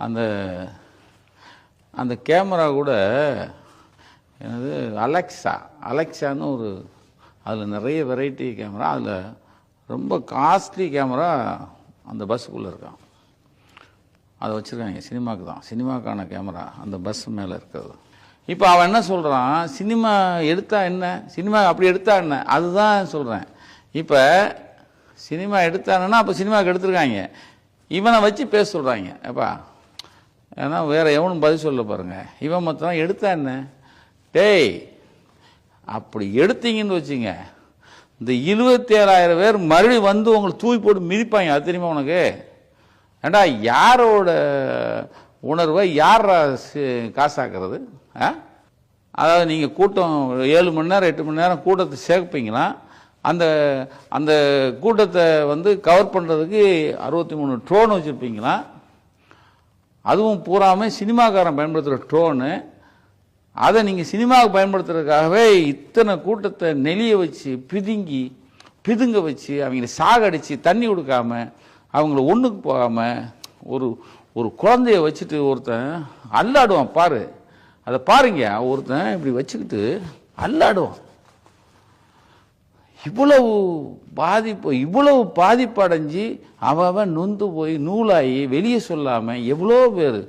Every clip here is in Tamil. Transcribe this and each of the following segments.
அந்த அந்த கேமரா கூட என்னது அலெக்சான்னு ஒரு அதில் நிறைய வெரைட்டி கேமரா, அதில் ரொம்ப காஸ்ட்லி கேமரா அந்த பஸ்ஸுக்குள்ளே இருக்கான். அதை வச்சுருக்காங்க சினிமாவுக்கு தான், சினிமாக்கான கேமரா அந்த பஸ் மேலே இருக்கிறது. இப்போ அவன் என்ன சொல்கிறான், சினிமா எடுத்தா என்ன, சினிமா அப்படி எடுத்தா என்ன, அதுதான் சொல்கிறேன். இப்போ சினிமா எடுத்தானுன்னா அப்போ சினிமாவுக்கு எடுத்துருக்காங்க, இவனை வச்சு பேச சொல்கிறாங்க. அப்பா ஏன்னா வேறு எவனும் பதில் சொல்ல பாருங்கள். இவன் மொத்தம் எடுத்தா என்ன, டேய் அப்படி எடுத்தீங்கன்னு வச்சுங்க, இந்த 27,000 பேர் மறுபடியும் வந்து உங்களுக்கு தூக்கி போட்டு மிதிப்பாங்க. அது தெரியுமா உனக்கு? ஏண்டா யாரோட உணர்வை யார் காசாக்குறது? அதாவது நீங்கள் கூட்டம் 7 மணி நேரம் 8 மணி நேரம் கூட்டத்தை சேர்ப்பீங்களா, அந்த அந்த கூட்டத்தை வந்து கவர் பண்ணுறதுக்கு 63 ட்ரோன் வச்சுருப்பீங்களா, அதுவும் பூராமல் சினிமாக்காரன் பயன்படுத்துகிற ட்ரோனு. அதை நீங்கள் சினிமாவுக்கு பயன்படுத்துறதுக்காகவே இத்தனை கூட்டத்தை நெளிய வச்சு பிதுங்க வச்சு அவங்கள சாகடிச்சு தண்ணி கொடுக்காம அவங்கள ஒன்றுக்கு போகாமல் ஒரு குழந்தைய வச்சுட்டு ஒருத்தன் அல்லாடுவான் பாரு. அதை பாருங்க, ஒருத்தன் இப்படி வச்சுக்கிட்டு அல்லாடுவான். இவ்வளவு பாதிப்பு அடைஞ்சு அவன் நொந்து போய் நூலாகி வெளியே சொல்லாமல் எவ்வளோ பேர்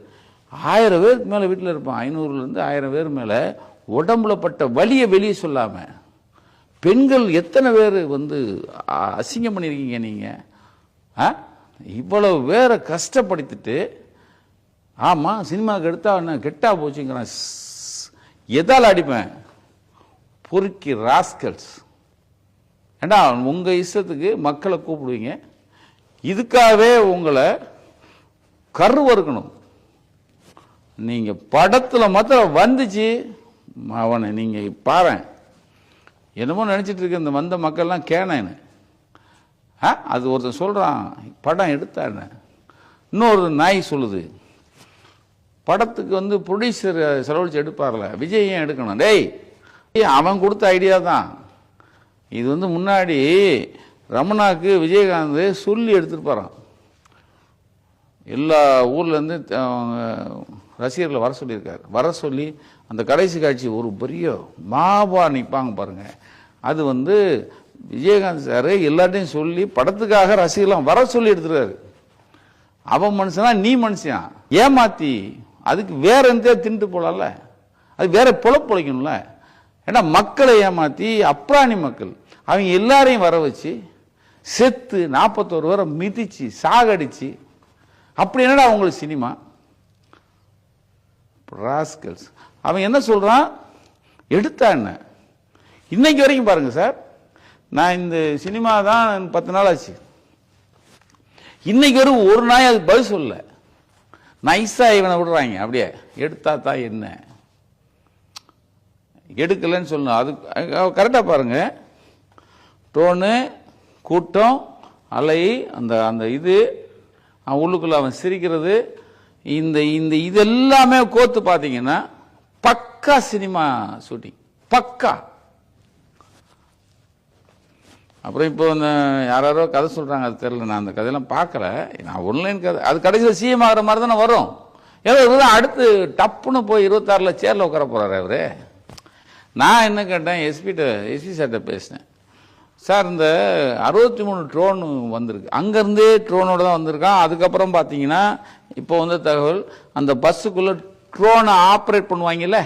1000 பேருக்கு மேலே வீட்டில் இருப்பான். 500லேருந்து 1000 பேர் மேலே உடம்புல பட்ட வலியை வெளியே சொல்லாமல் பெண்கள் எத்தனை பேர் வந்து அசிங்கம் பண்ணியிருக்கீங்க நீங்கள்? இவ்வளவு பேரை கஷ்டப்படுத்திட்டு ஆமாம் சினிமாவுக்கு எடுத்தா என்ன கெட்டா போச்சுங்கிறான். எதால் அடிப்பேன், பொறுக்கி ராஸ்கல்ஸ். ஏண்டா உங்கள் இஷ்டத்துக்கு மக்களை கூப்பிடுவீங்க, இதுக்காகவே உங்களை கருவறுக்கணும். நீங்கள் படத்தில் மாத்திரம் வந்துச்சு அவனை நீங்கள் பாரு, என்னமோ நினச்சிட்டு இருக்க இந்த வந்த மக்கள்லாம் கேனேன்னு. அது ஒருத்தன் சொல்கிறான் படம் எடுத்தான்னு, இன்னொரு நாய் சொல்லுது படத்துக்கு வந்து ப்ரொடியூசர் செலவழிச்சு எடுப்பார்ல, விஜய் ஏன் எடுக்கணும்? டேய் அவன் கொடுத்த ஐடியா தான் இது. வந்து முன்னாடி ரமணாக்கு விஜயகாந்த் சொல்லி எடுத்துருப்பாரான், எல்லா ஊர்லேருந்து ரசிகர்களை வர சொல்லியிருக்காரு. வர சொல்லி அந்த கடைசி காட்சி ஒரு பெரிய மாபா நிற்பாங்க பாருங்க, அது வந்து விஜயகாந்த் சார் எல்லாத்தையும் சொல்லி படத்துக்காக ரசிகர்லாம் வர சொல்லி எடுத்துருக்காரு. அவன் மனுஷனா நீ மனுஷன் ஏமாத்தி அதுக்கு வேற எந்த தின்ட்டு போலாம்ல, அது வேற பொழைக்கணும்ல. ஏன்னா மக்களை ஏமாத்தி அப்ராணி மக்கள் அவங்க எல்லாரையும் வர வச்சு செத்து 41 பேரை மிதிச்சு சாகடிச்சு, அப்படி என்னடா அவங்களுக்கு சினிமா ராஸ்கல்ஸ். அவன் என்ன சொல்றான், எடுத்தா என்ன. இன்னைக்கு வரைக்கும் பாருங்க சார், நான் இந்த சினிமா தான் 10 நாள் ஆச்சு, இன்னைக்கு வரும் ஒரு நாய் அதுக்கு பதில் சொல்ல. நைஸா இவனை விடுறாங்க, அப்படியே எடுத்தா தான் என்ன, எடுக்கலன்னு சொல்லணும். அது கரெக்டா பாருங்க, டோனு கூட்டம் அலை அந்த அந்த இது உள்ளுக்குள்ள அவன் சிரிக்கிறது, இந்த இந்த இதெல்லாமே கோத்து பார்த்தீங்கன்னா பக்கா சினிமா ஷூட்டிங் பக்கா. அப்புறம் இப்போ யாரோ கதை சொல்கிறாங்க, அது தெரியல, நான் அந்த கதையெல்லாம் பார்க்கல, நான் ஒன்லைன் கதை. அது கடைசியில் சிஎம் ஆகிற மாதிரி தானே வரும். ஏதோ இதுதான் அடுத்து டப்புன்னு போய் 26ல் சேரில் உட்கார போகிறாரு அவரு. நான் என்ன கேட்டேன், எஸ்பி சார்கிட்ட பேசினேன். சார் இந்த 63 ட்ரோன் வந்திருக்கு, அங்கேருந்தே ட்ரோனோடு தான் வந்திருக்கான். அதுக்கப்புறம் பார்த்தீங்கன்னா இப்போ வந்து தகவல், அந்த பஸ்ஸுக்குள்ளே ட்ரோனை ஆப்ரேட் பண்ணுவாங்கல்ல,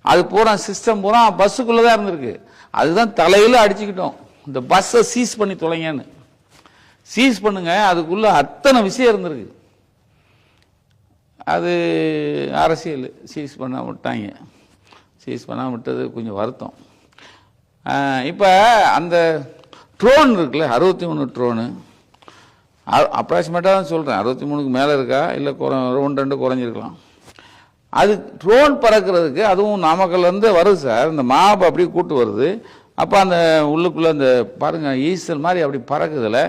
அது பூரா சிஸ்டம் பூரா பஸ்ஸுக்குள்ளே தான் இருந்திருக்கு. அதுதான் தலையில் அடிச்சுக்கிட்டோம், இந்த பஸ்ஸை சீஸ் பண்ணி தொலைங்கன்னு. சீஸ் பண்ணுங்க, அதுக்குள்ள அத்தனை விஷயம் இருந்திருக்கு. அது அரசியல் சீஸ் பண்ண விட்டாங்க, சீஸ் பண்ண விட்டது கொஞ்சம் வருத்தம். இப்போ அந்த ட்ரோன் இருக்குல்ல 63 ட்ரோனு, அப்ராக்சிமேட்டாக தான் சொல்கிறேன், 63க்கு மேலே இருக்கா இல்லை 1-2 குறைஞ்சிருக்கலாம். அது ட்ரோன் பறக்கிறதுக்கு அதுவும் நாமக்கல்லேருந்து வருது சார், இந்த மாப் அப்படியே கூட்டு வருது. அப்போ அந்த உள்ளுக்குள்ளே அந்த பாருங்கள் ஈஸ்டர் மாதிரி அப்படி பறக்குதில்ல,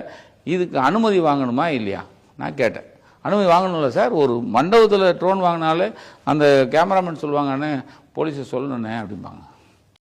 இதுக்கு அனுமதி வாங்கணுமா இல்லையா நான் கேட்டேன். அனுமதி வாங்கணும்ல சார், ஒரு மண்டபத்தில் ட்ரோன் வாங்கினாலே அந்த கேமராமேன் சொல்லுவாங்கன்னு போலீஸை சொல்லணுண்ணே அப்படிம்பாங்க.